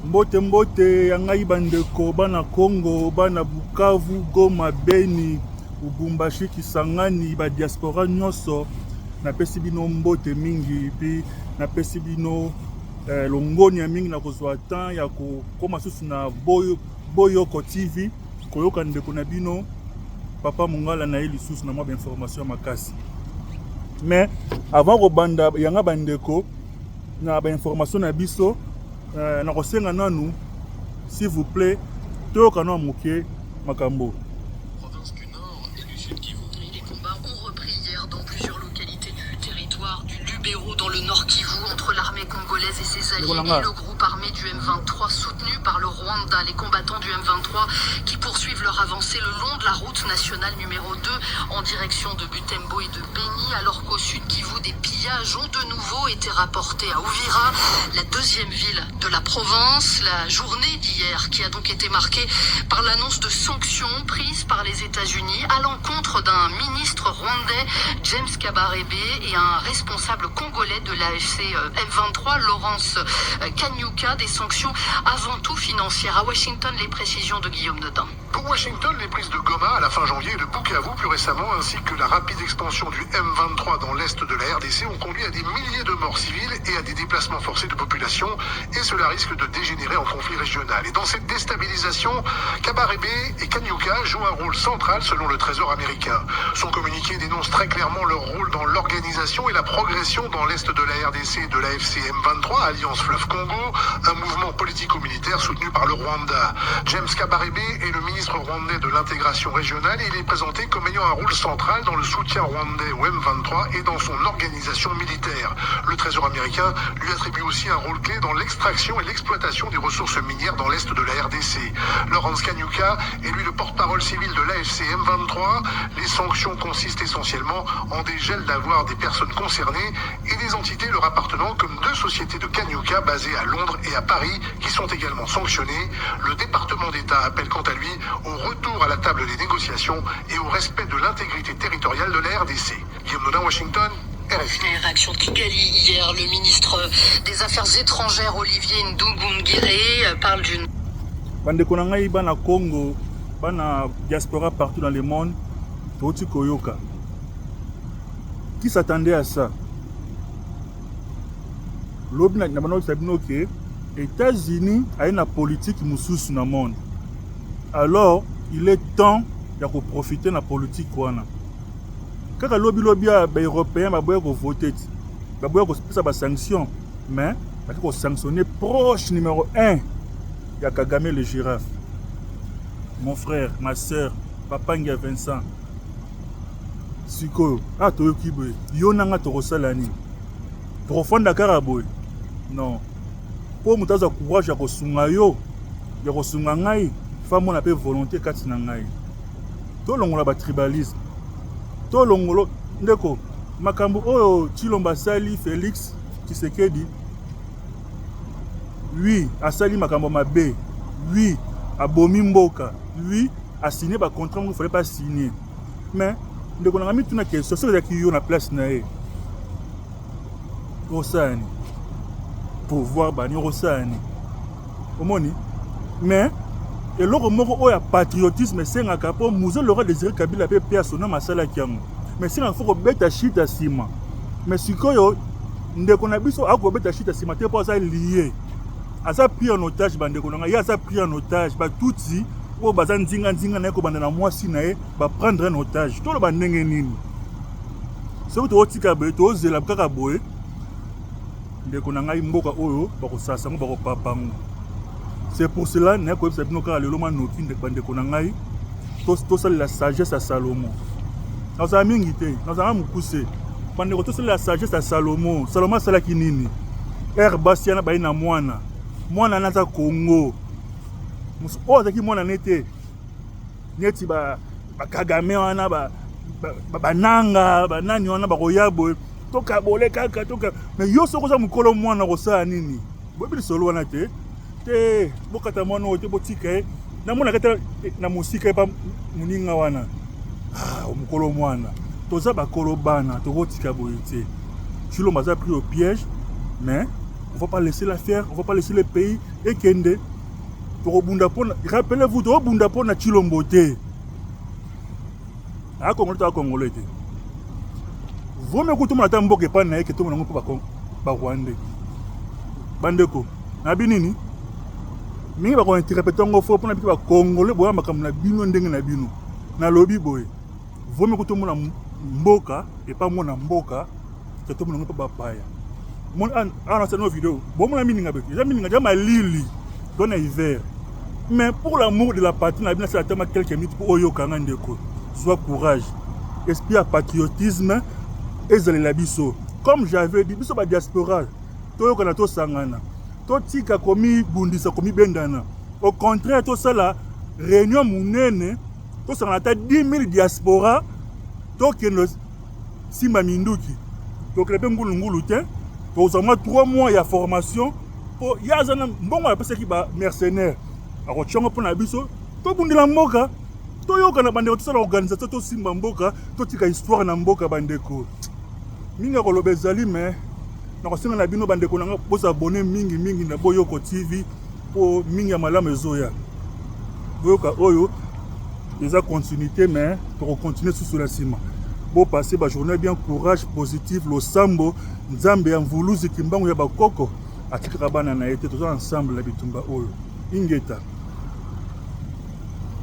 Mbote mbote yangai bandeko bana Congo, bana Bukavu, Goma, Beni, Ubumbashi, Kisangani, ba diaspora nyonso na pesi bino mbote mingi pi na pesi bino longoni ya mingi na kozwa temps ya koma susu na Boyoko TV koyoka ndeko na bino papa Mongala na ye lisusu na mwa ba information makasi. Mais avant ko banda yanga bandeko na ba information na biso na kosenga nanu s'il vous plaît toyoka na moke makambo. Province du Nord et du Sud Kivu. Les combats ont repris hier dans plusieurs localités du territoire du Lubero dans le Nord Kivu entre l'armée congolaise et ses alliés et le groupe armé du M23 soutenu par le Rwanda. Les combattants du M23 qui poursuivent leur avancée le long de la route nationale numéro 2 en direction de Butembo et de Beni, alors qu'au Sud Kivu des pillages ont de nouveau été rapportés à Uvira, la deuxième ville de la province. La journée d'hier qui a donc été marquée par l'annonce de sanctions prises par les États-Unis à l'encontre d'un ministre rwandais, James Kabarebe, et un responsable congolais de l'AFC M23, Laurence Kanyuka, des sanctions avant tout financières. À Washington, les précisions de Guillaume Dedin. Pour Washington, les prises de Goma à la fin janvier et de Bukavu plus récemment, ainsi que la rapide expansion du M23 dans l'est de la RDC ont conduit à des milliers de morts civiles et à des déplacements forcés de population, et cela risque de dégénérer en conflit régional. Et dans cette déstabilisation, Kabarebe et Kanyuka jouent un rôle central selon le Trésor américain. Son communiqué dénonce très clairement leur rôle dans l'organisation et la progression dans l'est de la RDC et de la FCM23, Alliance Fleuve Congo, un mouvement politico-militaire soutenu par le Rwanda. James Kabarebe est le ministre rwandais de l'intégration régionale et il est présenté comme ayant un rôle central dans le soutien rwandais au M23 et dans son organisation militaire. Le Trésor américain lui attribue aussi un rôle clé dans l'extraction et l'exploitation des ressources minières dans l'est de la RDC. Laurence Kanyuka est lui le porte-parole civil de l'AFC M23. Les sanctions consistent essentiellement en des gels d'avoirs des personnes concernées et des entités leur appartenant, comme deux sociétés de Kanyuka basées à Londres et à Paris qui sont également sanctionnées. Le département d'État appelle quant à lui au retour à la table des négociations et au respect de l'intégrité territoriale de la RDC. Guillaume Nodin, Washington, RFI. Réaction de Kigali hier, le ministre des Affaires étrangères Olivier Nduhungirehe parle d'une... Bandeko na ngai bana Congo, bana diaspora partout dans le monde, toti koyoka. Qui s'attendait à ça? Lobi na bana sabino ke États-Unis a une politique mususu na monde. Alors, il est temps de profiter de la politique. Quand le lobby européen va voter, va faire sanctions, mais il faut sanctionner proche numéro 1. Il y a Kagame le girafe. Mon frère, ma soeur, papa Ngia Vincent. Siko, ah, tu es qui? Yonanga Torosalani. Profonde Karaboy. Non. Pour me faire courage, il y a femme on appelle volonté kati na ngai. To longola ba tribalisme. To longolo ndeko makambo oyo Chilomba sali Félix Tshisekedi. Oui, asali makambo mabe. Oui, abomi mboka. Oui, a signé ba contrat il fallait pas signer. Mais ndeko na mi tuna question so ya kiyo na place na e. Rosani. Pouvoir bani Rosani. Omoni. Mais et l'autre mot est patriotisme, c'est un capot. Mouze l'aura désiré Kabila peut payer son nom à Salakiam. Mais c'est un faux bête à chita sima. Mais si quoi, ne connaît pas à quoi bête à chita sima, t'es pas ça lié. À ça pris en otage, bande qu'on a, y a ça pris en otage, bah tout si, au bazan zinga n'est qu'au bandana moi sinae, bah prendre un otage. Tout le bandeng nini. C'est où tu as dit que tu as osé la karaboé. Ne connaît pas mboka oyo, bah ça ça m'a pas pang. C'est pour cela que la sagesse à Salomon. Nous avons invité, nous avons poussé. Pendant que la sagesse à Salomon, Salomon c'est la kinini. Herbastiana baina mwana. Mwana nata Congo. Oh zaki mwana nete. Neti ba Kagame wana ba nanga, ba nani wana ba royabo. Toka bole kaka toka. Mais yo soko za mukolo mwana rosa nini. Bobi solo wana te. Bokata mwana ote botika na mona kata na musika pa muninga wana mukolo mwana toza bakolo bana tokotika boyete Chilomba a pris au piège mais va pas laisser l'affaire, on va pas laisser le pays et kende. Rappelez-vous, to bunda pona Chilombote. A Congolais ta Congolais. Vous me écoutez ma tambo ke pa na ke to mona ko ba Rwanda. Bandeko, na binini. Mingi ba ko interpréter ngo fo pona ba Congolais boya makam na bino ndenge na bino. Na lobby boy. Vous me écoutez mona mboka et pas mona mboka. Que to mona ko ba paya. Mon ana cette vidéo. Bon mona mininga be. Ja mininga ja ma lili. Dans l'hiver. Mais pour l'amour de la patrie, on a bien quelques minutes pour Oyo Kanandeko. Sois courage, esprit à patriotisme et zélabiso. Comme j'avais dit, biso ba diaspora, to kanato sangana. To tika komi bundisa komi bendana. Au contraire, to ça la réunion munene, to sangana 10 000 diaspora, to keno sima minduki. To krepe ngulu te, to zama 3 mois ya formation. Il y a des gens qui sont mercenaires. Alors, tu as un biso, tu as un mboka, tu as une organisation, tu as une mboka, tu as une histoire na mboka bandeko. Minga ko lobezali mais na ko senga na bino bandeko na po s'abonner mingi na Boyoko TV pour minga malamu ezoya. Boyoka oyo déjà continuité mais pour continuer sur la cima. Bon passer ba journée bien courage positif lo sambo nzambe ya mvuluzi kimbangu ya bakoko. Atika bana na été tous ensemble la bitumba oyo ingeta